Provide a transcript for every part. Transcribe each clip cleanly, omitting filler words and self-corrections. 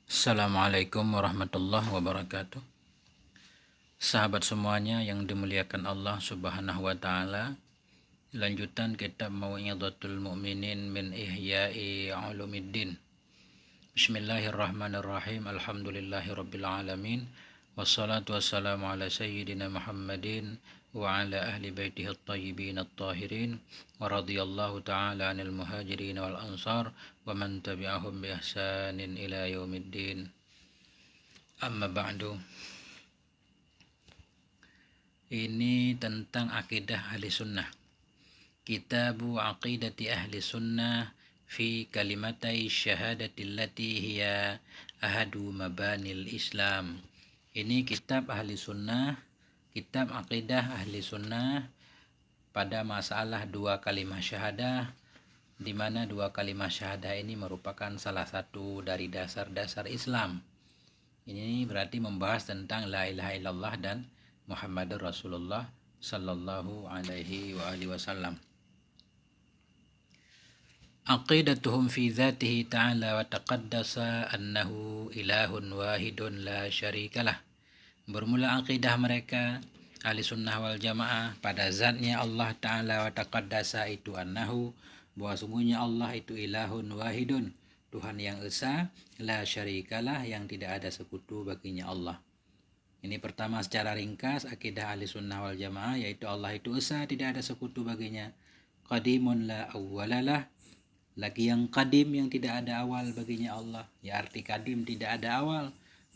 Assalamualaikum warahmatullahi wabarakatuh. Sahabat semuanya yang dimuliakan Allah Subhanahu wa taala. Lanjutan kitab Mau'izatul Mu'minin min Ihya'i Ulumiddin. Bismillahirrahmanirrahim. Alhamdulillahirabbil alamin. Wassalatu wassalamu ala sayyidina Muhammadin wa ala ahli baitihi at-tayyibin at-tahirin wa radhiyallahu ta'ala 'anil muhajirin wal ansar wa man tabi'ahum bi ihsanin ila yaumiddin. Amma ba'du. Ini tentang akidah ahli sunnah. Kitabu aqidati ahli sunnah fi kalimatai syahadati allati hiya ahadu mabanil Islam. Ini kitab ahli sunnah, kitab aqidah ahli sunnah pada masalah dua kalimat syahadah, di mana dua kalimat syahadah ini merupakan salah satu dari dasar-dasar Islam. Ini berarti membahas tentang la ilaha illallah dan Muhammadur Rasulullah sallallahu alaihi wa alihi wasallam. Aqidatuhum fi dzatihi ta'ala wa taqaddasa annahu ilahun wahidun la syarikalah. Bermula akidah mereka ahli sunnah wal jamaah pada zatnya Allah ta'ala wa taqaddasa itu annahu, bahwa sungguhnya Allah itu ilahun wahidun, Tuhan yang esa, la syarikalah, yang tidak ada sekutu baginya Allah. Ini pertama secara ringkas akidah ahli sunnah wal jamaah, yaitu Allah itu esa, tidak ada sekutu baginya. Qadimun la awwalalah, lagi yang qadim, yang tidak ada awal baginya Allah. Ya arti qadim tidak ada awal,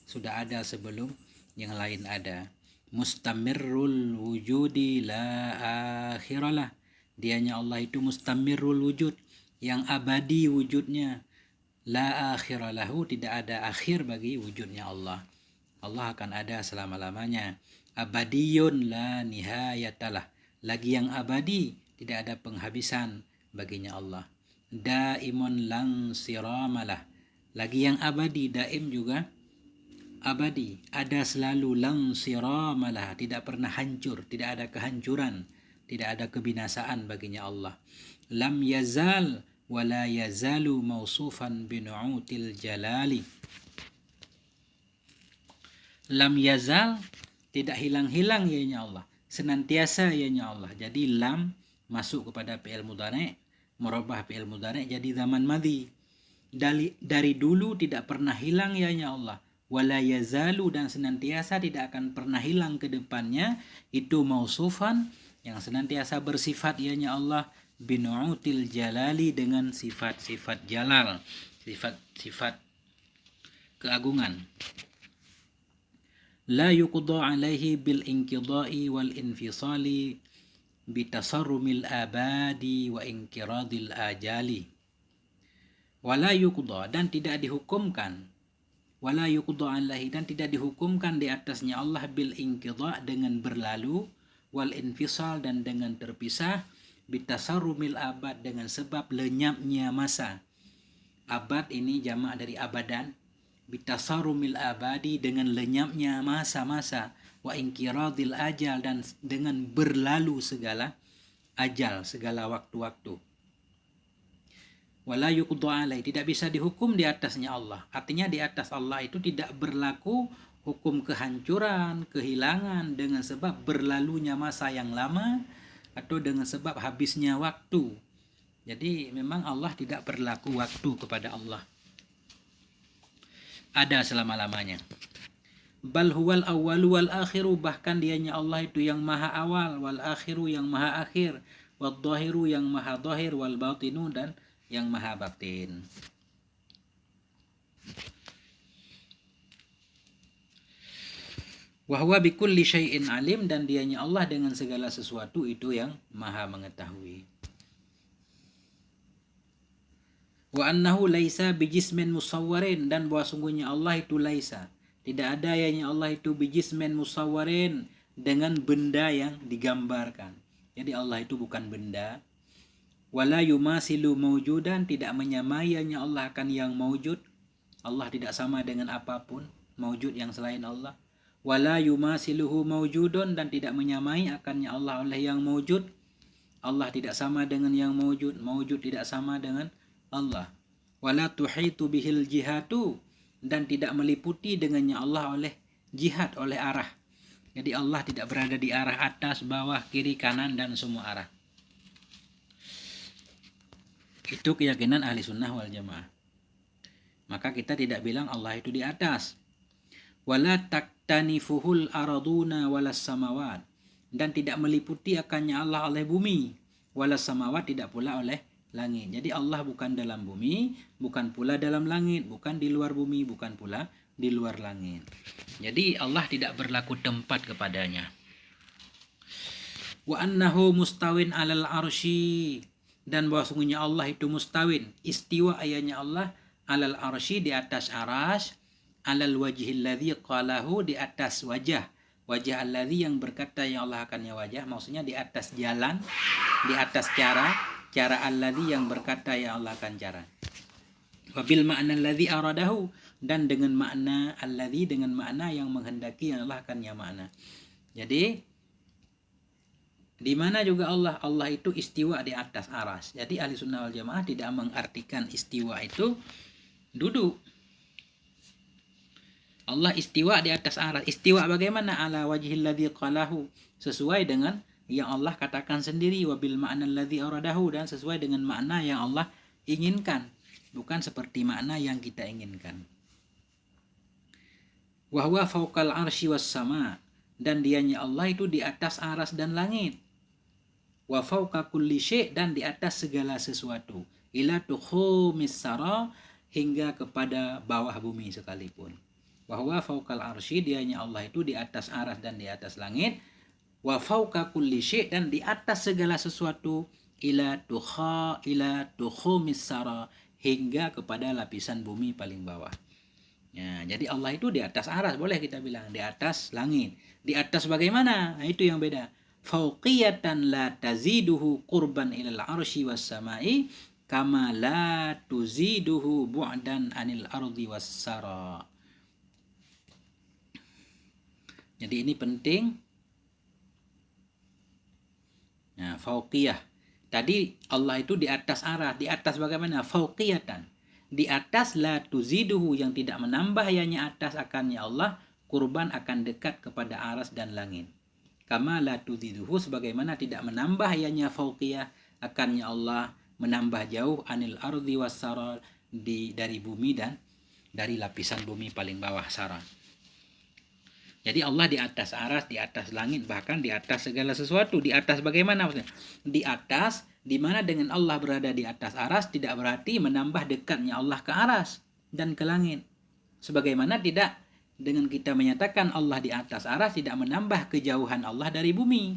sudah ada sebelum yang lain ada. Mustamirrul wujudi la akhiralah, dianya Allah itu mustamirrul wujud, yang abadi wujudnya. La akhiralahu, tidak ada akhir bagi wujudnya Allah. Allah akan ada selama-lamanya. Abadiyun la nihayatalah, lagi yang abadi, tidak ada penghabisan baginya Allah. Daimun lang siramalah, lagi yang abadi, daim juga abadi, ada selalu, lang siramalah, tidak pernah hancur, tidak ada kehancuran, tidak ada kebinasaan baginya Allah. Lam yazal wala yazalu mausufan binu'util jalali. Lam yazal, tidak hilang-hilang ianya Allah, senantiasa ianya Allah. Jadi lam masuk kepada fi'il mudhari', merubah fi'il mudhari' jadi zaman madhi. Dari dulu tidak pernah hilang ianya Allah. Wala yazalu, dan senantiasa tidak akan pernah hilang ke depannya, itu mausufan, yang senantiasa bersifat ianya Allah, binu'util jalali, dengan sifat-sifat jalal, sifat-sifat keagungan. La yuqda alaihi bil inqidai wal infisali bitasarrumil abadi wa inqiradil ajali. Wala yuqda, dan tidak dihukumkan, wala yuqda alaihi, dan tidak dihukumkan di atasnya Allah, bil inqida, dengan berlalu, wal infisal, dan dengan terpisah, bitasarrumil abad, dengan sebab lenyapnya masa. Abad ini jamak dari abadan. Bitasarrumil abadi, dengan lenyapnya masa-masa, wa inqiradil ajal, dan dengan berlalu segala ajal, segala waktu-waktu. Wala yuqda alai, tidak bisa dihukum di atasnya Allah. Artinya di atas Allah itu tidak berlaku hukum kehancuran, kehilangan, dengan sebab berlalunya masa yang lama atau dengan sebab habisnya waktu. Jadi memang Allah tidak berlaku waktu kepada Allah, ada selama-lamanya. Bal huwal awwalu wal akhiru, bahkan dianya Allah itu yang maha awal, wal akhiru, yang maha akhir, wal dhahiru, yang maha dhahir, wal batinu, dan yang maha batin. Wa huwa bikulli syai'in alim, dan dianya Allah dengan segala sesuatu itu yang maha mengetahui. Wa annahu laisa bijismin musawwarin, dan bahwa sungguhnya Allah itu laisa, tidak ada yang Allah itu bijismin musawwarin, dengan benda yang digambarkan. Jadi Allah itu bukan benda. Wala yumasilu mawjudan, tidak menyamai yang Allah akan yang mawjud. Allah tidak sama dengan apapun mawjud yang selain Allah. Wala yumasiluhu mawjudun, dan tidak menyamai akannya Allah oleh yang mawjud. Allah tidak sama dengan yang mawjud, mawjud tidak sama dengan Allah. Wala tuhitu bihil jihatu, dan tidak meliputi dengannya Allah oleh jihad, oleh arah. Jadi Allah tidak berada di arah atas, bawah, kiri, kanan, dan semua arah. Itu keyakinan ahli sunnah wal jamaah. Maka kita tidak bilang Allah itu di atas. Wala taktanifuhul araduna walas samawat, dan tidak meliputi akannya Allah oleh bumi, walas samawat, tidak pula oleh langit. Jadi Allah bukan dalam bumi, bukan pula dalam langit, bukan di luar bumi, bukan pula di luar langit. Jadi Allah tidak berlaku tempat kepadanya. Wa annahu mustawin alal arsy, dan bahwasanya Allah itu mustawin, istiwa ayanya Allah, alal arsy, di atas aras, alal wajhil ladzi qalahu, di atas wajah alladzi yang berkata yang Allah akannya wajah, maksudnya di atas jalan, di atas cara alladzi yang berkata yang Allah akan cara. Wabil makna alladzi aradahu, dan dengan makna alladzi, dengan makna yang menghendaki yang Allah akannya makna. Jadi di mana juga Allah itu istiwa di atas aras. Jadi ahli sunnah wal jamaah tidak mengartikan istiwa itu duduk. Allah istiwa di atas aras. Istiwa bagaimana? Ala wajhil ladzi qalahu, sesuai dengan yang Allah katakan sendiri, wabil ma'na alladzi aradahu, dan sesuai dengan makna yang Allah inginkan, bukan seperti makna yang kita inginkan. Wa huwa fawqal arsy was sama, dan dianya Allah itu di atas aras dan langit. Wa fawqa kulli syai', dan di atas segala sesuatu. Ila tukhumis sara, hingga kepada bawah bumi sekalipun. Wa huwa fawqal arsy, dianya Allah itu di atas aras dan di atas langit. Wa fawqa kulli syai', dan di atas segala sesuatu. Ila tukhumis sara, hingga kepada lapisan bumi paling bawah. Ya, jadi Allah itu di atas aras, boleh kita bilang di atas langit. Di atas bagaimana? Nah, itu yang beda. Fauqiyatan la taziduhu qurban ilal arsy was samai, kama la tuziduhu bu'dan anil ardi was sara. Jadi ini penting. Nah, fauqiyah. Tadi Allah itu di atas aras, di atas bagaimana? Fauqiyatan. Di atas, la tuziduhu, yang tidak menambah ianya atas akannya Allah, kurban akan dekat kepada aras dan langit. Kama la tuziduhu, sebagaimana tidak menambah ianya fauqiyah akannya Allah, menambah jauh anil ardi was sara, dari bumi dan dari lapisan bumi paling bawah, sara. Jadi Allah di atas aras, di atas langit, bahkan di atas segala sesuatu. Di atas bagaimana maksudnya? Di atas, di mana dengan Allah berada di atas aras, tidak berarti menambah dekatnya Allah ke aras dan ke langit. Sebagaimana tidak dengan kita menyatakan Allah di atas aras, tidak menambah kejauhan Allah dari bumi.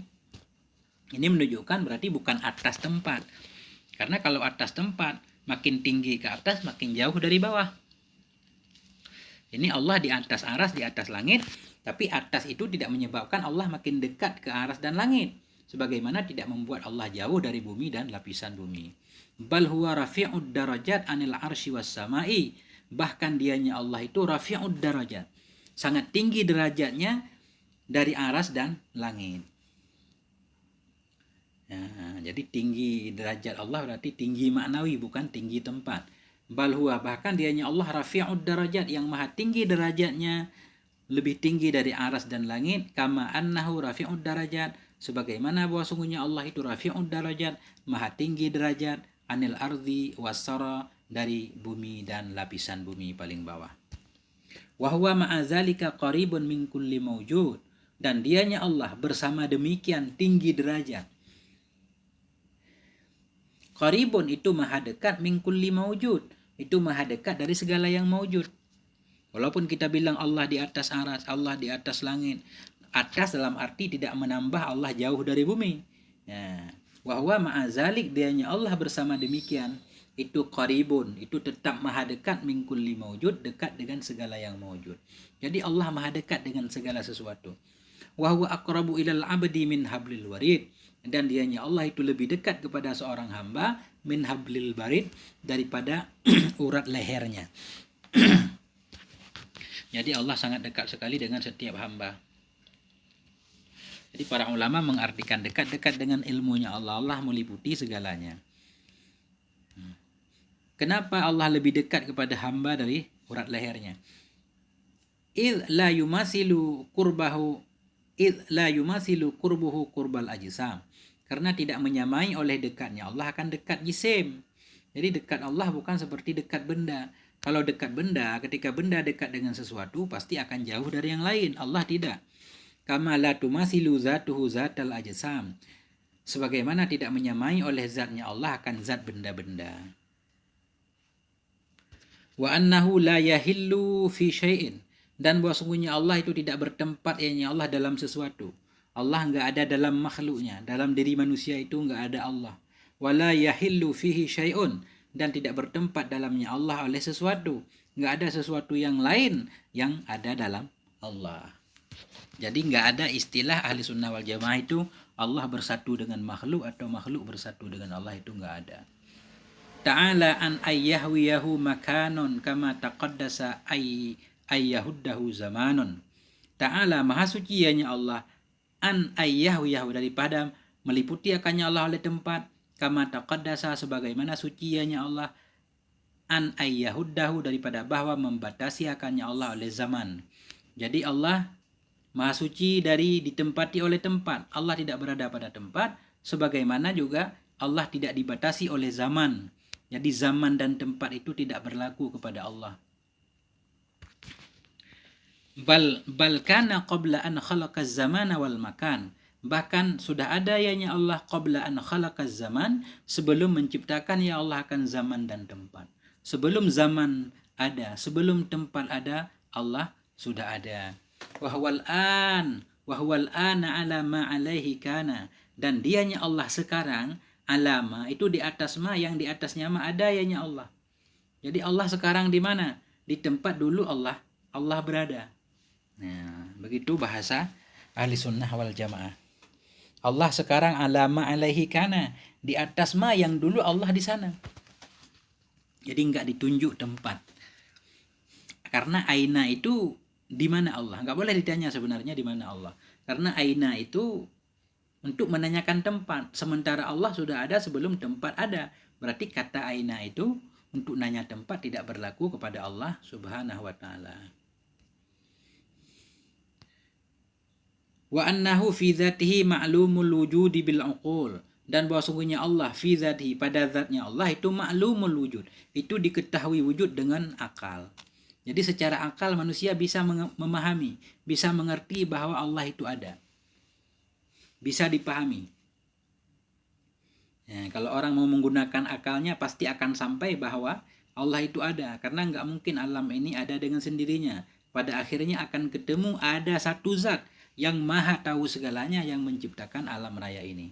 Ini menunjukkan berarti bukan atas tempat. Karena kalau atas tempat, makin tinggi ke atas, makin jauh dari bawah. Ini Allah di atas aras, di atas langit, tapi atas itu tidak menyebabkan Allah makin dekat ke aras dan langit, sebagaimana tidak membuat Allah jauh dari bumi dan lapisan bumi. Bal huwa rafi'ud darajat anil arsy was samai, bahkan dianya Allah itu rafi'ud darajat, sangat tinggi derajatnya dari aras dan langit. Nah, jadi tinggi derajat Allah berarti tinggi maknawi, bukan tinggi tempat. Bal huwa, bahkan dianya Allah rafi'ud darajat, yang maha tinggi derajatnya, lebih tinggi dari aras dan langit. Kama annahu rafi'ud darajat, sebagaimana bahwa sungguhnya Allah itu rafi'ud darajat, maha tinggi derajat, anil ardi wassara, dari bumi dan lapisan bumi paling bawah. Wa huwa ma'azalika qaribun min kulli mawjud, dan dianya Allah bersama demikian tinggi derajat. Qaribun itu maha dekat, min kulli mawjud, itu maha dekat dari segala yang mawjud. Walaupun kita bilang Allah di atas aras, Allah di atas langit, atas dalam arti tidak menambah Allah jauh dari bumi. Ya. Wa huwa ma'azalik, dianya Allah bersama demikian, itu qaribun, itu tetap maha dekat, min kulli mawjud, dekat dengan segala yang mawjud. Jadi Allah maha dekat dengan segala sesuatu. Wa huwa aqrabu ilal abdi min hablil warid, dan dianya Allah itu lebih dekat kepada seorang hamba, min hablil warid, daripada urat lehernya. Jadi Allah sangat dekat sekali dengan setiap hamba. Jadi para ulama mengartikan dekat-dekat dengan ilmunya Allah. Allah meliputi segalanya. Kenapa Allah lebih dekat kepada hamba dari urat lehernya? id la yumasilu qurbahu id la yumasilu qurbuhu qurbal ajsam. Karena tidak menyamai oleh dekatnya Allah akan dekat jisim. Jadi dekat Allah bukan seperti dekat benda. Kalau dekat benda, ketika benda dekat dengan sesuatu pasti akan jauh dari yang lain. Allah tidak. Kama la tumasilu zatuhu zatal ajsam. Sebagaimana tidak menyamai oleh zatnya Allah akan zat benda-benda. Wa annahu la yahillu fi syai'in. Dan bahwa sungguhnya Allah itu tidak bertempat ianya Allah dalam sesuatu. Allah enggak ada dalam makhluknya. Dalam diri manusia itu enggak ada Allah. Wala yahillu fihi syai'un. Dan tidak bertempat dalamnya Allah oleh sesuatu. Enggak ada sesuatu yang lain yang ada dalam Allah. Jadi enggak ada istilah ahli sunnah wal jamaah itu Allah bersatu dengan makhluk atau makhluk bersatu dengan Allah, itu enggak ada. Ta'ala an ayyahwiyahu makanon kama taqaddasa ayyahuddahu zamanun. Ta'ala maha suci ianya Allah an ayyahwiyahu daripada meliputi akannya Allah oleh tempat, kama taqaddasa sebagaimana suci ianya Allah an ayyahuddahu daripada bahwa membatasi akannya Allah oleh zaman. Jadi Allah maha suci dari ditempati oleh tempat. Allah tidak berada pada tempat, sebagaimana juga Allah tidak dibatasi oleh zaman. Jadi zaman dan tempat itu tidak berlaku kepada Allah. Bal kana qabla an khalaqaz zamana wal makan. Bahkan sudah ada ianya Allah qabla an khalaqaz zaman, sebelum menciptakan ya Allah akan zaman dan tempat. Sebelum zaman ada, sebelum tempat ada, Allah sudah ada. Wahwal ana ala ma alaihi kana. Dan dianya Allah sekarang alama itu di atas ma, yang di atasnya ma ada ianya Allah. Jadi Allah sekarang di mana? Di tempat dulu Allah berada. Nah, begitu bahasa ahli sunnah wal jamaah. Allah sekarang alama alaihi kana, di atas ma yang dulu Allah di sana. Jadi enggak ditunjuk tempat. Karena aina itu di mana Allah? Enggak boleh ditanya sebenarnya di mana Allah. Karena aina itu untuk menanyakan tempat. Sementara Allah sudah ada sebelum tempat ada. Berarti kata aina itu untuk nanya tempat tidak berlaku kepada Allah Subhanahu wa ta'ala. Wa annahu fi dzatihi ma'lumul wujudi bil uqul. Dan bahwa sungguhnya Allah fi dzatihi, pada zatnya Allah itu ma'lumul wujud. Itu diketahui wujud dengan akal. Jadi secara akal manusia bisa memahami, bisa mengerti bahwa Allah itu ada. Bisa dipahami. Ya, kalau orang mau menggunakan akalnya pasti akan sampai bahwa Allah itu ada. Karena nggak mungkin alam ini ada dengan sendirinya. Pada akhirnya akan ketemu ada satu zat yang maha tahu segalanya yang menciptakan alam raya ini.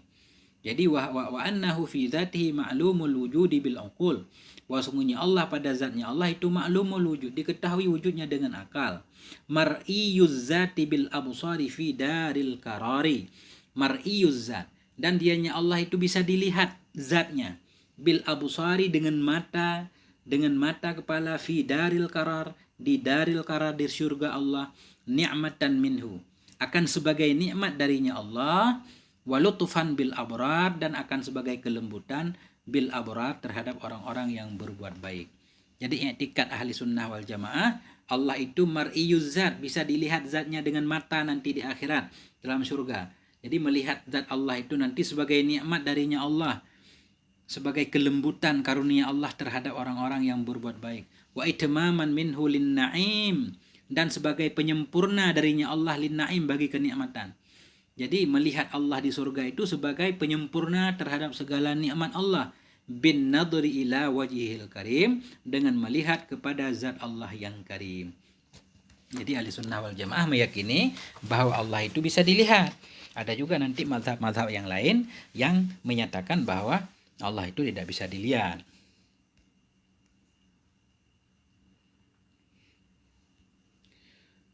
Jadi wa annahu fi dzatihi ma'lumul wujudi bil uqul. Bahwa sungguhnya Allah pada zatnya Allah itu ma'lumul wujud, diketahui wujudnya dengan akal. Mar'iyuz zati bil absari fi daril qarari. Mar'iyuz zat, dan dianya Allah itu bisa dilihat zatnya bil absari dengan mata kepala fi daril qarar, di daril qarar, di surga Allah, ni'matan minhu, akan sebagai nikmat darinya Allah, walutufan bil abrar, dan akan sebagai kelembutan bil abrar terhadap orang-orang yang berbuat baik. Jadi i'tikad ahli sunnah wal jamaah, Allah itu mar'iyuz zat, bisa dilihat zatnya dengan mata nanti di akhirat dalam surga. Jadi melihat zat Allah itu nanti sebagai nikmat darinya Allah, sebagai kelembutan karunia Allah terhadap orang-orang yang berbuat baik. Wa itmaman minhu lin na'im, dan sebagai penyempurna darinya Allah lin na'im, bagi kenikmatan. Jadi melihat Allah di surga itu sebagai penyempurna terhadap segala nikmat Allah, bin nadri ila wajhil karim, dengan melihat kepada zat Allah yang karim. Jadi ahli sunnah wal jamaah meyakini bahwa Allah itu bisa dilihat. Ada juga nanti mazhab-mazhab yang lain yang menyatakan bahwa Allah itu tidak bisa dilihat.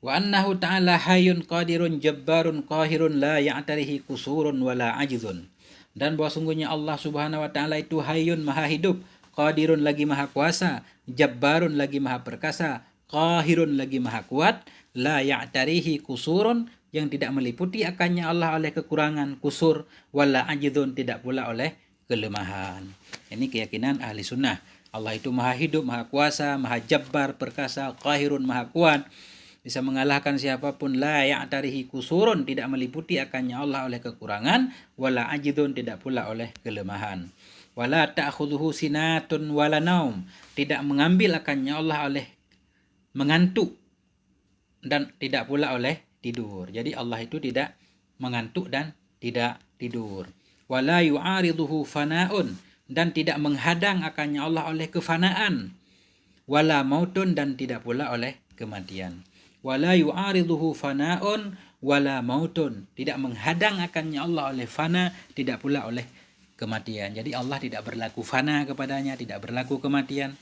Wa annahu ta'ala hayyun qadirun jabbarun qahirun la ya'tarihi kusurun wala ajizun. Dan bahwa sungguhnya Allah Subhanahu wa ta'ala itu hayyun, maha hidup, qadirun lagi maha kuasa, jabbarun lagi maha perkasa, qahirun lagi maha kuat, la ya'tarihi kusurun, yang tidak meliputi akannya Allah oleh kekurangan, kusur, wala ajizun, tidak pula oleh kelemahan. Ini keyakinan ahli sunnah. Allah itu maha hidup, maha kuasa, maha jabbar, perkasa, qahirun, maha kuat, bisa mengalahkan siapapun. La ya'tarihi kusurun, tidak meliputi akannya Allah oleh kekurangan, wala ajidun, tidak pula oleh kelemahan. Wala ta'khudhuhu sinatun wala naum, tidak mengambil akannya Allah oleh mengantuk dan tidak pula oleh tidur. Jadi Allah itu tidak mengantuk dan tidak tidur. Wala yu'ariduhu fana'un, dan tidak menghadang akannya Allah oleh kefanaan. Wala mautun, dan tidak pula oleh kematian. Wala yu'ariduhu fana'un wala mautun, tidak menghadang akannya Allah oleh fana, tidak pula oleh kematian. Jadi Allah tidak berlaku fana kepadanya, tidak berlaku kematian.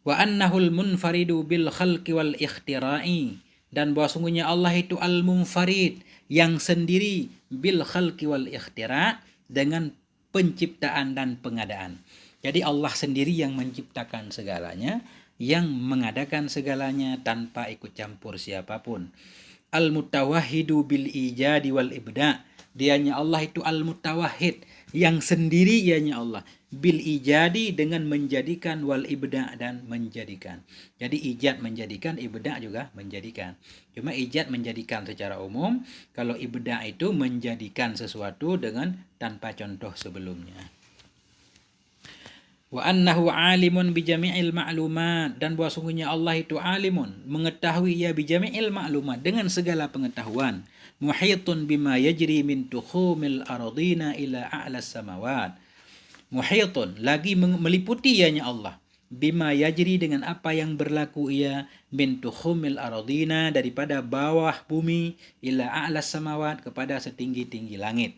Wa annahul munfaridu bil khalqi wal ikhtira'i, dan bahwa sungguhnya Allah itu al-munfarid, yang sendiri, bil khalqi wal ikhtira', dengan penciptaan dan pengadaan. Jadi Allah sendiri yang menciptakan segalanya, yang mengadakan segalanya tanpa ikut campur siapapun. Al-mutawahhidu bil ijadi wal ibda', dianya Allah itu al-mutawahhid, yang sendiri ianya Allah, bil ijadi, dengan menjadikan, wal ibda', dan menjadikan. Jadi ijad menjadikan, ibda' juga menjadikan. Cuma ijad menjadikan secara umum, kalau ibda' itu menjadikan sesuatu dengan tanpa contoh sebelumnya. Wa annahu alimun bi jami'il ma'lumat, dan bahwa sungguhnya Allah itu alimun, mengetahui ya bi jami'il ma'lumat, dengan segala pengetahuan. Muhitun bima yajri min tukhumil ardina ila a'las samawat. Muhitun, lagi meliputi ianya Allah, bima yajri, dengan apa yang berlaku ia, min tukhumil ardina, daripada bawah bumi, ila a'las samawat, kepada setinggi-tinggi langit.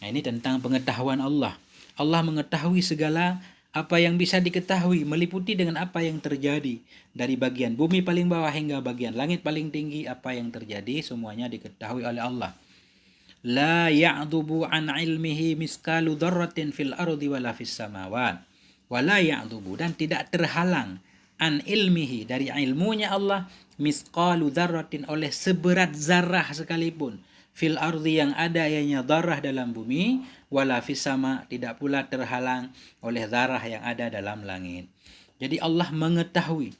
Nah, ini tentang pengetahuan Allah. Allah mengetahui segala apa yang bisa diketahui, meliputi dengan apa yang terjadi, dari bagian bumi paling bawah hingga bagian langit paling tinggi. Apa yang terjadi semuanya diketahui oleh Allah. La ya'dubu an ilmihi miskalu dzarratin fil ardi wala fis samawat. Wala ya'dubu, dan tidak terhalang, an ilmihi, dari ilmunya Allah, miskalu dzarratin, oleh seberat zarah sekalipun, fil ardi, yang ada ianya zarah dalam bumi, wala fis sama, tidak pula terhalang oleh zarah yang ada dalam langit. Jadi Allah mengetahui,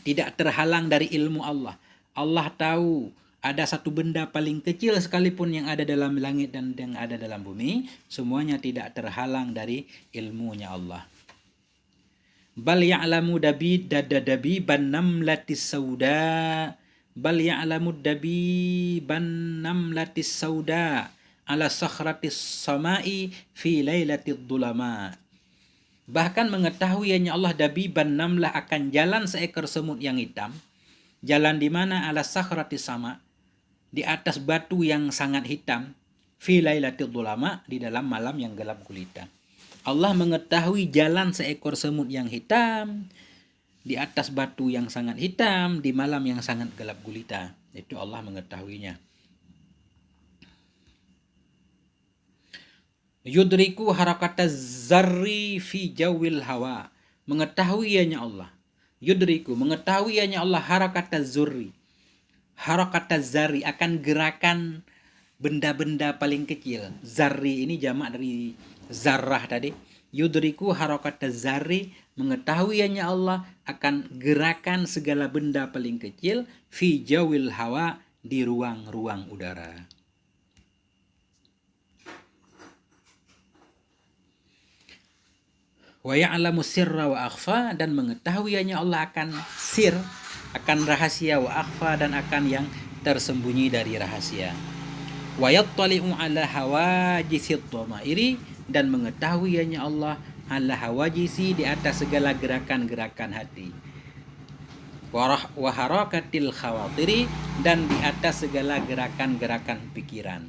tidak terhalang dari ilmu Allah. Allah tahu ada satu benda paling kecil sekalipun yang ada dalam langit dan yang ada dalam bumi, semuanya tidak terhalang dari ilmunya Allah. Bal ya'lamu dabi ban namlatis sauda. Bal ya'lamu dabi ban namlatis sauda ala sakhratis samai fi lailatid dhulama. Bahkan mengetahuinya Allah dabiban namlah, akan jalan seekor semut yang hitam. Jalan di mana? Ala sakhratis sama, di atas batu yang sangat hitam. Fi lailatid dhulama, di dalam malam yang gelap gulita. Allah mengetahui jalan seekor semut yang hitam di atas batu yang sangat hitam di malam yang sangat gelap gulita. Itu Allah mengetahuinya. Yudriku harakata zarri fi jawil hawa, mengetahuinya Allah. Yudriku, mengetahuinya Allah, harakata zurri, harakata zarri, akan gerakan benda-benda paling kecil. Zarri ini jamak dari zarrah tadi. Yudriku harakata zarri, mengetahuinya Allah akan gerakan segala benda paling kecil, fi jawil hawa, di ruang-ruang udara. Wa ya'lamu sirra wa akhfa, dan mengetahuinya Allah akan sir, akan rahasia, wa akhfa, dan akan yang tersembunyi dari rahasia. Wa yattali'u ala hawajisit dhamairi, dan mengetahuinya Allah ala hawajisi, di atas segala gerakan-gerakan hati. Wa harakatil khawatiri, dan di atas segala gerakan-gerakan pikiran.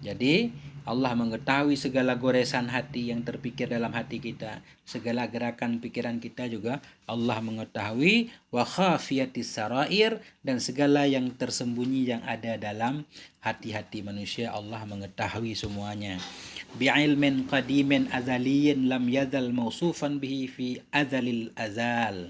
Jadi Allah mengetahui segala goresan hati yang terpikir dalam hati kita, segala gerakan pikiran kita juga Allah mengetahui. Wa khafiyatis sarair, dan segala yang tersembunyi yang ada dalam hati-hati manusia Allah mengetahui semuanya. Bi'ilmin qadimin azaliyin lam yazal mausufan bihi fi azalil azal.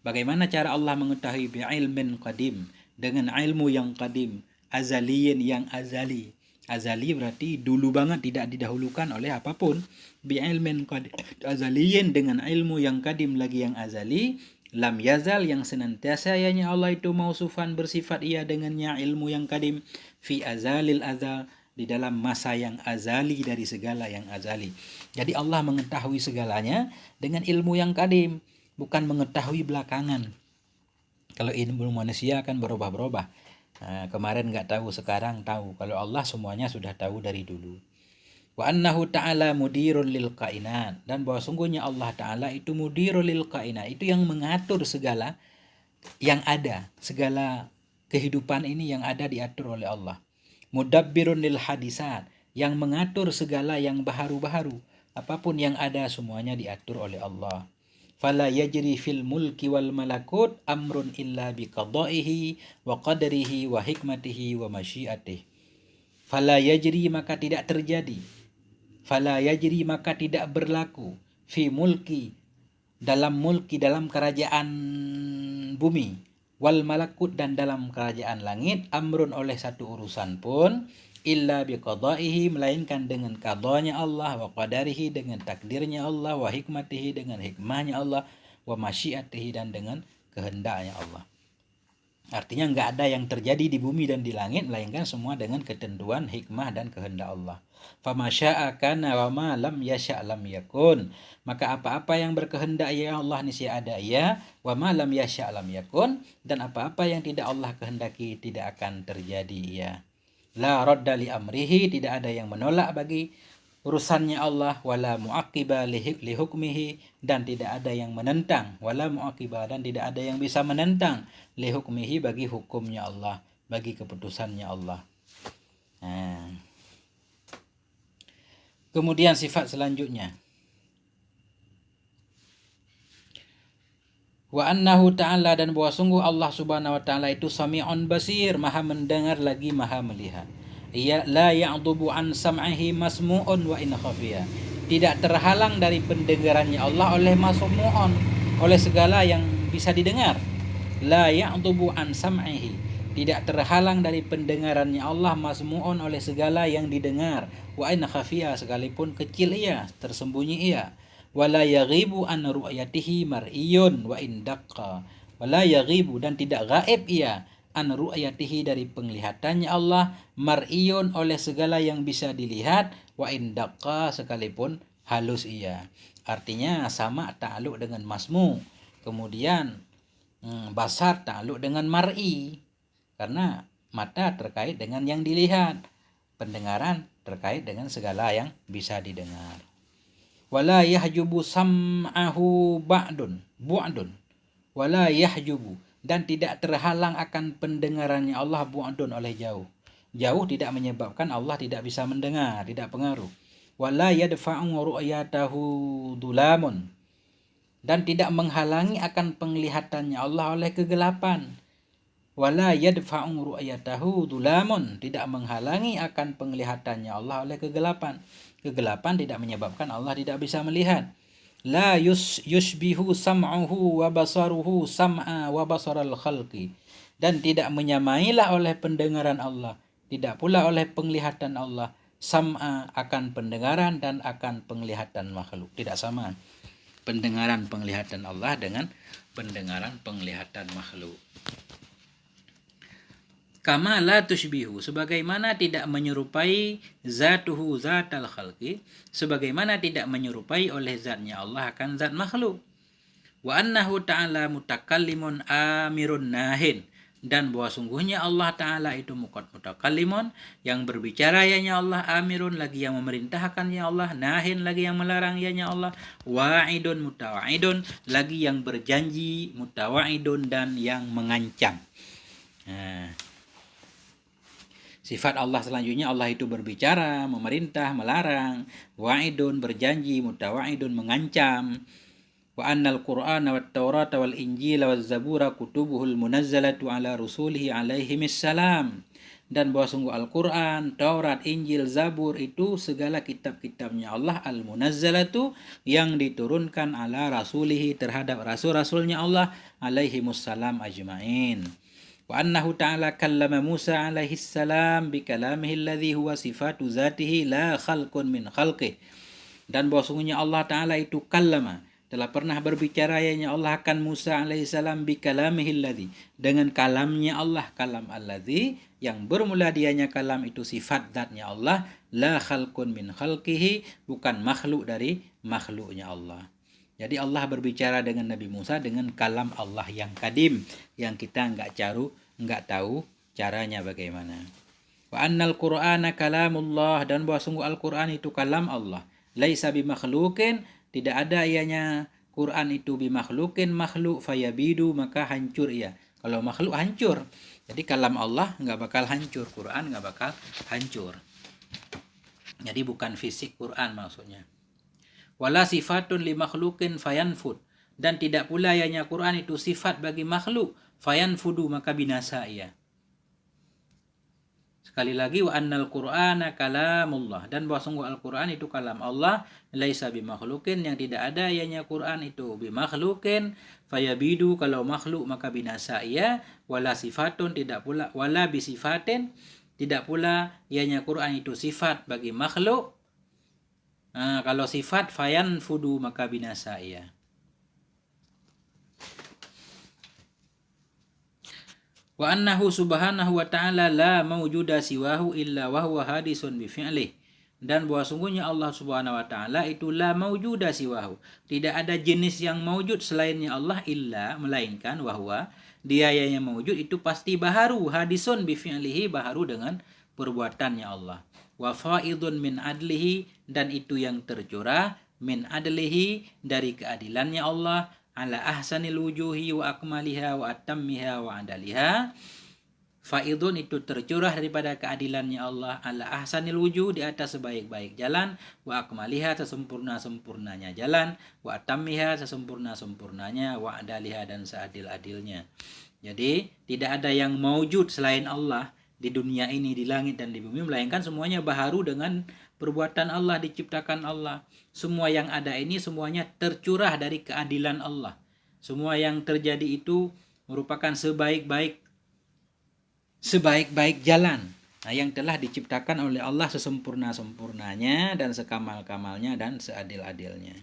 Bagaimana cara Allah mengetahui? Bi'ilmin qadim, dengan ilmu yang qadim, azaliyin, yang azali. Azali berarti dulu banget, tidak didahulukan oleh apapun. Bi'ilmin qadim azaliyin, dengan ilmu yang qadim lagi yang azali. Lam yazal yang senantiasa ianya Allah itu mausufan bersifat ia dengannya ilmu yang kadim fi azalil azal di dalam masa yang azali dari segala yang azali. Jadi Allah mengetahui segalanya dengan ilmu yang kadim, bukan mengetahui belakangan. Kalau ilmu manusia kan berubah-berubah. Nah, kemarin nggak tahu, sekarang tahu. Kalau Allah semuanya sudah tahu dari dulu. Wa annahu ta'ala mudirun lil kainat, dan bahwa sungguhnya Allah Ta'ala itu mudirun lil kainat, itu yang mengatur segala yang ada, segala kehidupan ini yang ada diatur oleh Allah. Mudabbirun lil hadisat, yang mengatur segala yang baharu-baharu, apapun yang ada semuanya diatur oleh Allah. Fala yajri fil mulki wal malakut amrun illa biqada'ihi wa qadarihi wa hikmatihi wa masyiatihi. Fala yajri maka tidak terjadi, fala yajri maka tidak berlaku, fi mulki dalam kerajaan bumi, wal malakut dan dalam kerajaan langit, amrun oleh satu urusan pun, illa biqadaihi melainkan dengan qadanya Allah, wa qadarihi dengan takdirnya Allah, wa hikmatihi dengan hikmahnya Allah, wa masyiatihi dan dengan kehendaknya Allah. Artinya nggak ada yang terjadi di bumi dan di langit melainkan semua dengan ketentuan, hikmah dan kehendak Allah. Fama syaa kana wa ma lam yasha' lam yakun. Maka apa-apa yang berkehendak ya Allah niscaya ada ya, wa ma lam yasha' lam yakun, dan apa-apa yang tidak Allah kehendaki tidak akan terjadi ya. La radda li amrihi, tidak ada yang menolak bagi urusannya Allah, wala muaqiba li hukmihi, dan tidak ada yang menentang, wala muaqiba dan tidak ada yang bisa menentang li hukmihi bagi hukumnya Allah, bagi keputusannya Allah. Nah. Kemudian sifat selanjutnya, wa annahu ta'ala, dan bahwa sungguh Allah subhanahu wa ta'ala itu sami'un basir, maha mendengar lagi maha melihat. Ia la ya'dubu an sam'ihi masmu'un wa in khafiya, tidak terhalang dari pendengarannya Allah oleh masmu'un, oleh segala yang bisa didengar. La ya'dubu an sam'ihi, tidak terhalang dari pendengarannya Allah, masmu'un oleh segala yang didengar, wa in khafiya sekalipun kecil ia, tersembunyi ia. Wala yaghibu an ru'yatihi mar'iyun wa in daqqa, wala yaghibu dan tidak gaib ia, an ru'yatihi dari penglihatannya Allah, mar'iyun oleh segala yang bisa dilihat, wa in daqqa sekalipun halus ia. Artinya sama ta'aluk dengan masmu. Kemudian basar ta'aluk dengan mar'i, karena mata terkait dengan yang dilihat, pendengaran terkait dengan segala yang bisa didengar. Wala yahjubu sam'ahu bu'dun wala yahjubu, dan tidak terhalang akan pendengarannya Allah bu'dun oleh jauh. Jauh tidak menyebabkan Allah tidak bisa mendengar, tidak pengaruh. Wala yadfa'u ru'yatahu dulamun, dan tidak menghalangi akan penglihatannya Allah oleh kegelapan. Wala yadfa'u ru'yatahu dulamun, tidak menghalangi akan penglihatannya Allah oleh kegelapan. Kegelapan tidak menyebabkan Allah tidak bisa melihat. La yushbihu sam'uhu wa basaruhu sam'a wa basaral khalqi, dan tidak menyamailah oleh pendengaran Allah, tidak pula oleh penglihatan Allah, sam'a akan pendengaran dan akan penglihatan makhluk. Tidak sama pendengaran penglihatan Allah dengan pendengaran penglihatan makhluk. Kama la tushbihu, sebagaimana tidak menyerupai zatuhu zatal khalqi, sebagaimana tidak menyerupai oleh zatnya Allah akan zat makhluk. Wa annahu ta'ala mutakallimun amirun nahin, dan bahwa sungguhnya Allah Ta'ala itu mutakallimun, yang berbicara yanya Allah, amirun lagi yang memerintahkan ya Allah, nahin lagi yang melarang yanya Allah, wa'idun mutawa'idun lagi yang berjanji, mutawa'idun dan yang mengancam. Nah, sifat Allah selanjutnya, Allah itu berbicara, memerintah, melarang, wa'idun berjanji, mutawa'idun mengancam. Wa annal Qur'ana wat Taurata wal Injila waz Zabura kutubuhul munazzalatu ala rusulihi alaihimis salam, dan bahwa sungguh Al-Quran, Taurat, Injil, Zabur itu segala kitab-kitabnya Allah, al-munazzalatu yang diturunkan ala rasulihi terhadap rasul-rasulnya Allah alaihimus salam ajma'in. Wa annahu ta'ala kallama Musa alaihi salam bi kalamihi alladhi huwa sifatu zatihi la khalqun min khalqih, dan bahwa sungguhnya Allah Ta'ala itu kallama telah pernah berbicara ya Allah akan Musa alaihissalam bi kalamihil ladzi, dengan kalamnya Allah, kalam alladzi yang bermula dianya kalam itu sifat zatnya Allah, la khalqun min khalqihi, bukan makhluk dari makhluknya Allah. Jadi Allah berbicara dengan Nabi Musa dengan kalam Allah yang kadim, yang kita nggak tahu caranya bagaimana. Wa annal Qur'ana kalamullah, dan bahwa sungguh Al-Qur'an itu kalam Allah. Laisa bimakhluqin, tidak ada ianya Quran itu bimakhluqin, makhluk, fayabidu, maka hancur ia. Kalau makhluk hancur. Jadi kalam Allah nggak bakal hancur, Quran nggak bakal hancur. Jadi bukan fisik Quran maksudnya. Wala sifatun li makhluqin fayanfud, dan tidak pula ianya Quran itu sifat bagi makhluk, fayanfudu, maka binasa ia. Sekali lagi, wa annal Qur'ana kalamullah, dan bahwa sungguh Al-Qur'an itu kalam Allah, laisa bimakhluqin, yang tidak ada ianya Qur'an itu bimakhluqin, fayabidu, kalau makhluk maka binasa ia, wala sifatun, tidak pula, wala bisifatin, tidak pula ianya Qur'an itu sifat bagi makhluk. Kalau sifat fayanfudu, maka binasa ia. Wa annahu subhanahu wa ta'ala la mawjuda siwahu illa wa huwa hadisun bi fi'lih, dan bahwa sungguhnya Allah subhanahu wa ta'ala itu la mawjuda siwahu, tidak ada jenis yang mawjud selainnya Allah, illa, melainkan, wa huwa, dia yang mawjud itu pasti baharu, hadisun bi fi'lihi, baharu dengan perbuatannya Allah. Wa faidun min adlihi, dan itu yang tercurah, min adlihi, dari keadilannya Allah, ala ahsanil wujuhi wa akmaliha wa atammiha wa adaliha. Faidun itu tercurah daripada keadilannya Allah, ala ahsanil wujuh, di atas sebaik-baik jalan, wa akmaliha, sesempurna-sempurnanya jalan, wa atammiha, sesempurna-sempurnanya, wa adaliha, dan seadil-adilnya. Jadi tidak ada yang maujud selain Allah di dunia ini, di langit dan di bumi, melainkan semuanya baharu dengan perbuatan Allah, diciptakan Allah. Semua yang ada ini semuanya tercurah dari keadilan Allah. Semua yang terjadi itu merupakan sebaik-baik jalan yang telah diciptakan oleh Allah sesempurna-sempurnanya dan sekamal-kamalnya dan seadil-adilnya.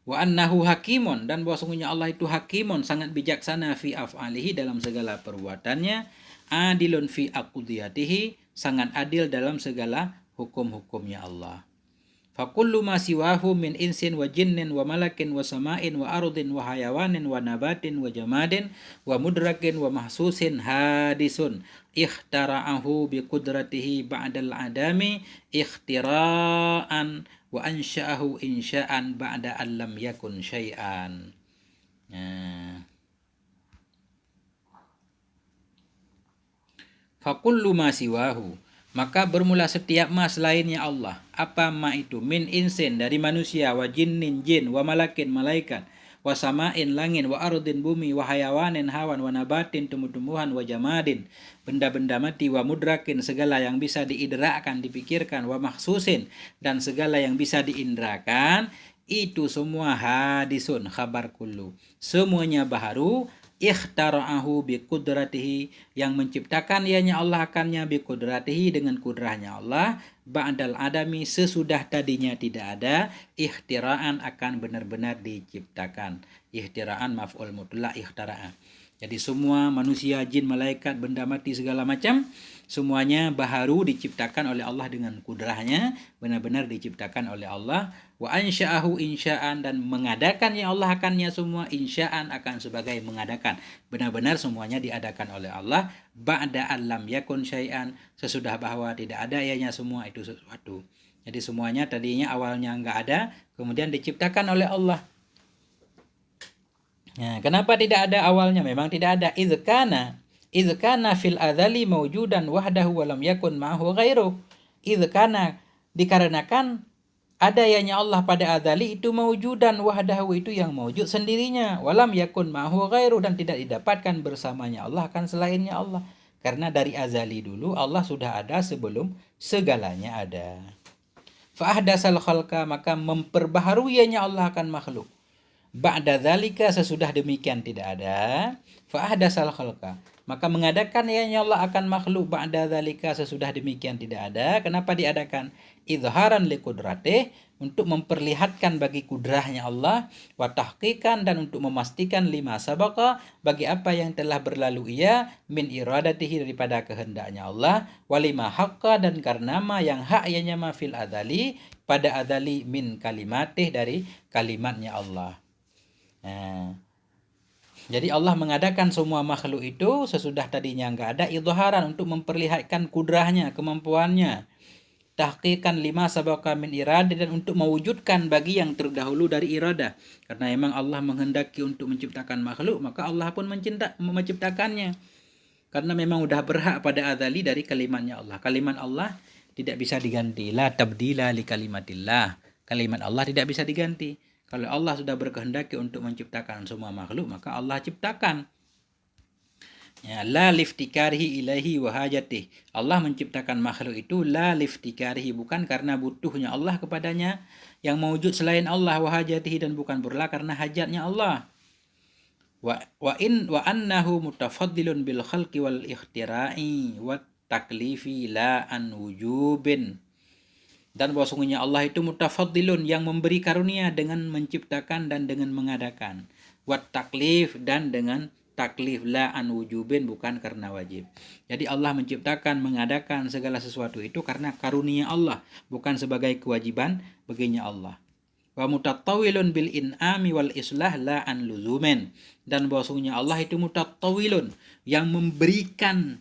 Wa annahu hakimun, dan bahwa sungguhnya Allah itu hakimun, sangat bijaksana, fi af'alihi, dalam segala perbuatannya, adilun fi aqdiyatihi, sangat adil dalam segala hukum-hukumnya Allah. Fa kullu ma siwahu min insin wa jinnin wa malakin wa sama'in wa ardin wa hayawanin wa nabatin wa jamadin wa mudrakin wa mahsusin hadisun ikhtara'ahu bi qudratihi ba'dal adami ikhtira'an wa ansha'ahu insha'an ba'da allam yakun syai'an. Fa kullu ma siwahu, maka bermula setiap ma selainnya Allah. Apa ma itu? Min insin, dari manusia, wa jinnin, jin, wa malakin, malaikat, wa sama'in, langit, wa ardin, bumi, wa hayawanin, hawan, wa nabatin, tumbuh-tumbuhan, wa jamadin, benda-benda mati, wa mudrakin, segala yang bisa diidrakkan, dipikirkan, wa mahsusin, dan segala yang bisa diindrakan, itu semua hadisun, khabar kullu, semuanya baharu, ikhtara'ahu bi qudratihi, yang menciptakan ianya Allah akannya bi qudratihi, dengan kudrahnya Allah, ba'dal adami, sesudah tadinya tidak ada, ikhtira'an, akan benar-benar diciptakan. Ikhtira'an maf'ul mutlaq ikhtara'a. Jadi semua manusia, jin, malaikat, benda mati, segala macam, semuanya baharu diciptakan oleh Allah dengan kudrahnya, benar-benar diciptakan oleh Allah. Wa ansha'ahu insya'an, dan mengadakan ya Allah akannya semua, insya'an, akan sebagai mengadakan. Benar-benar semuanya diadakan oleh Allah. Ba'da allam yakun syai'an, sesudah bahwa tidak ada ianya semua itu sesuatu. Jadi semuanya tadinya awalnya enggak ada, kemudian diciptakan oleh Allah. Nah, kenapa tidak ada awalnya? Memang tidak ada. Idz kana fil adzali mawjudan wahdahu wa lam yakun ma'ahu ghairu. Idz kana, dikarenakan ada ianya Allah pada adzali itu mawjudan wahdahu, itu yang mawjud sendirinya, walam yakun ma'ahu ghairu, dan tidak didapatkan bersamanya Allah akan selainnya Allah. Karena dari azali dulu Allah sudah ada sebelum segalanya ada. Fa ahdasal khalqa, maka memperbaharuinya Allah akan makhluk. Ba'da dzalika, sesudah demikian tidak ada, fa ahdasal khalqa, maka mengadakan ianya Allah akan makhluk ba'da dzalika, sesudah demikian tidak ada. Kenapa diadakan? Izharan liqudratih, untuk memperlihatkan bagi kudrahnya Allah, wa tahqiqan, dan untuk memastikan lima sabaqa, bagi apa yang telah berlalu ia, min iradatihi, daripada kehendaknya Allah, walima haqqa, dan karena ma yang hak ianya ma fil adali, pada adali, min kalimatih, dari kalimatnya Allah. Nah, jadi Allah mengadakan semua makhluk itu sesudah tadinya enggak ada, idharan, untuk memperlihatkan kudrahnya, kemampuannya, tahqiqan lima sabaqa min iradah, dan untuk mewujudkan bagi yang terdahulu dari iradah. Karena memang Allah menghendaki untuk menciptakan makhluk, maka Allah pun menciptakannya. Karena memang udah berhak pada azali dari kalimatnya Allah. Kalimat Allah tidak bisa diganti. La tabdila li kalimatillah. Kalimat Allah tidak bisa diganti. Kalau Allah sudah berkehendaki untuk menciptakan semua makhluk, maka Allah ciptakan. Ya, la liftikarihi ilaihi wa hajatih. Allah menciptakan makhluk itu la liftikarihi, bukan karena butuhnya Allah kepadanya yang mewujud selain Allah, wa hajatihi, dan bukan pula karena hajatnya Allah. Wa annahu mutafaddilun bil khalqi wal ikhtira'i wat taklifi la an wujubin. Dan bahwa sungguhnya Allah itu mutafaddilun, yang memberi karunia dengan menciptakan dan dengan mengadakan, wat taklif, dan dengan taklif, la an wujubin, bukan karena wajib. Jadi Allah menciptakan, mengadakan segala sesuatu itu karena karunia Allah, bukan sebagai kewajiban baginya Allah. Wa mutatawilun bil in'ami wal islah la an luzumen. Dan bahwa sungguhnya Allah itu mutatawilun, yang memberikan,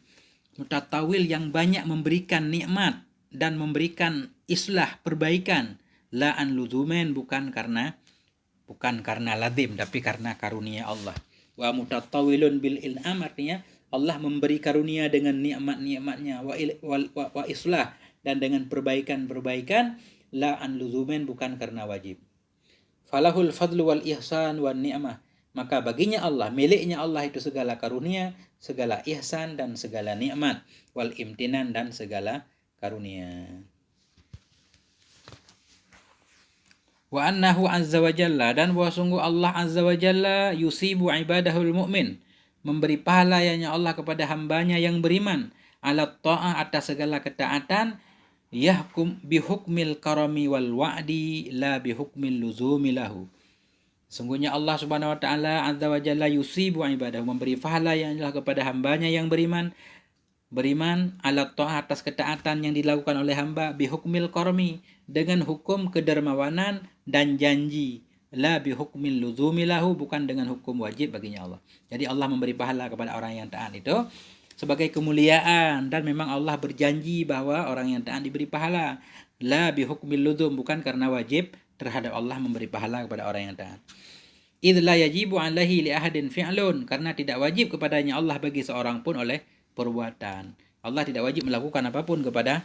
mutatawil, yang banyak memberikan nikmat dan memberikan islah, perbaikan, la an luzumen, bukan karena lazim, tapi karena karunia Allah. Wa mutatawilun bil in'am, artinya Allah memberi karunia dengan nikmat-nikmatnya, wa islah, dan dengan perbaikan-perbaikan, la an luzumen, bukan karena wajib. Falahul fadlu wal ihsan wan ni'mah, maka baginya Allah, miliknya Allah itu segala karunia, segala ihsan, dan segala nikmat, wal imtinan, dan segala karunia. Wa annahu azza wa jalla, dan bahwa sungguh Allah azza wa jalla yusibu ibadahul mu'min, memberi pahala yang Allah kepada hambanya yang beriman, ala ta'ah, atas segala ketaatan, yahkum bihukmil karami wal wa'di la bihukmil luzumi lahu. Sungguhnya Allah subhanahu wa ta'ala azza wa jalla yusibu ibadahu, memberi pahala yang Allah kepada hambanya yang beriman ala ta'ah, atas ketaatan yang dilakukan oleh hamba, bihukmil karami, dengan hukum kedermawanan dan janji, la bihukmil luzumi lahu, bukan dengan hukum wajib baginya Allah. Jadi Allah memberi pahala kepada orang yang taat itu sebagai kemuliaan, dan memang Allah berjanji bahwa orang yang taat diberi pahala, la bihukmil luzum, bukan karena wajib terhadap Allah memberi pahala kepada orang yang taat. Idz la yajibu alaihi li ahadin fi'lun, karena tidak wajib kepadanya Allah bagi seorang pun oleh perbuatan. Allah tidak wajib melakukan apapun kepada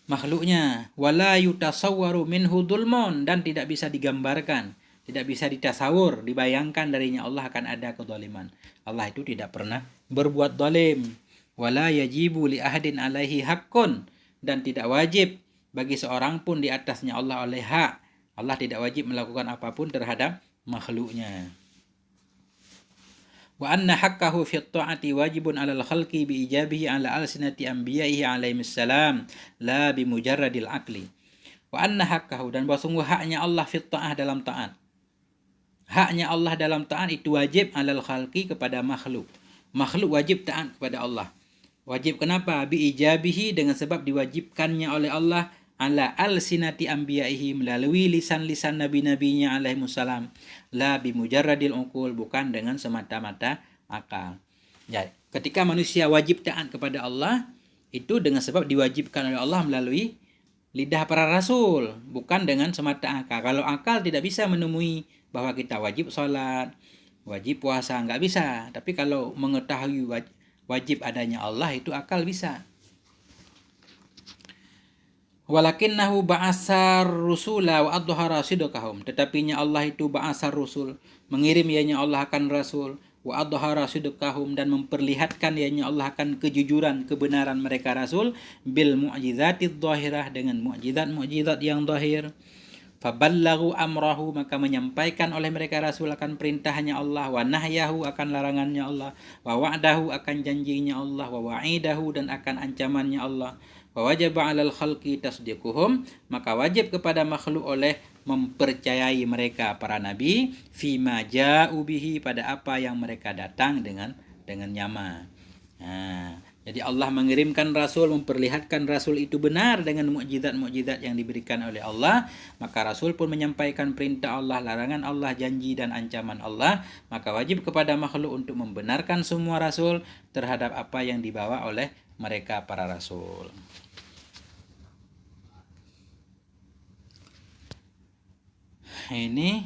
makhluknya. Wala yutasawwaru minhu dzulmun, dan tidak bisa digambarkan, tidak bisa ditasawur, dibayangkan darinya Allah akan ada kezaliman. Allah itu tidak pernah berbuat zalim. Wala yajibu li ahadin alaihi haqqun, dan tidak wajib bagi seorang pun di atasnya Allah oleh hak. Allah tidak wajib melakukan apapun terhadap makhluknya. Wa anna haqqahu fi ta'ati wajibun 'alal khalqi bi ijabihi 'ala alsinati anbiya'ihi 'alaihissalam la bi mujarradil aqli. Wa anna haqqahu, dan bahwa sungguh haknya Allah fi ta'ah, dalam taat. Haknya Allah dalam taat itu wajib 'alal khalqi, kepada makhluk. Makhluk wajib taat kepada Allah. Wajib kenapa? Bi ijabihi, dengan sebab diwajibkannya oleh Allah, ala alsinati anbiya'ihi, melalui lisan-lisan nabi-nabinya alaihimussalam, la bimujarradil uqul, bukan dengan semata-mata akal. Jadi, ketika manusia wajib taat kepada Allah, itu dengan sebab diwajibkan oleh Allah melalui lidah para rasul, bukan dengan semata akal. Kalau akal tidak bisa menemui bahwa kita wajib sholat, wajib puasa, nggak bisa. Tapi kalau mengetahui wajib adanya Allah, itu akal bisa. Walakinnahu ba'asar rusula wa adhara sidqahum, tetapinya Allah itu ba'asar rusul, mengirim ianya Allah akan rasul, wa adhara sidqahum, dan memperlihatkan ianya Allah akan kejujuran, kebenaran mereka rasul, bil mu'jizatid dhahirah, dengan mukjizat-mukjizat yang zahir, Faballagu amrahu, maka menyampaikan oleh mereka rasul akan perintahnya Allah, wa nahyahu akan larangannya Allah, wa wa'dahu akan janjinya Allah, wa wa'idahu dan akan ancamannya Allah. Wa wajaba 'alal khalqi tasdiquhum, maka wajib kepada makhluk oleh mempercayai mereka para nabi, fima ja'u bihi, pada apa yang mereka datang dengan nyama. Nah, jadi Allah mengirimkan rasul, memperlihatkan rasul itu benar dengan mukjizat-mukjizat yang diberikan oleh Allah. Maka rasul pun menyampaikan perintah Allah, larangan Allah, janji dan ancaman Allah. Maka wajib kepada makhluk untuk membenarkan semua rasul terhadap apa yang dibawa oleh mereka para rasul. Ini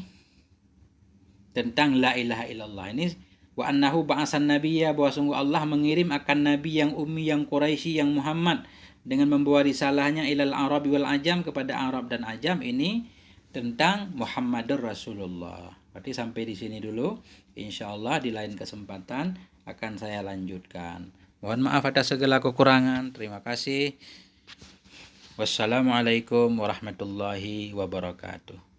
tentang la ilaha illallah. Ini wa annahu ba'asan nabiyya, bahwa sungguh Allah mengirim akan nabi yang ummi, yang Quraisy, yang Muhammad, dengan membawa risalahnya ilal Arabi wal Ajam, kepada Arab dan Ajam. Ini tentang Muhammadur Rasulullah. Berarti sampai di sini dulu. Insyaallah di lain kesempatan akan saya lanjutkan. Mohon maaf atas segala kekurangan. Terima kasih. Wassalamualaikum warahmatullahi wabarakatuh.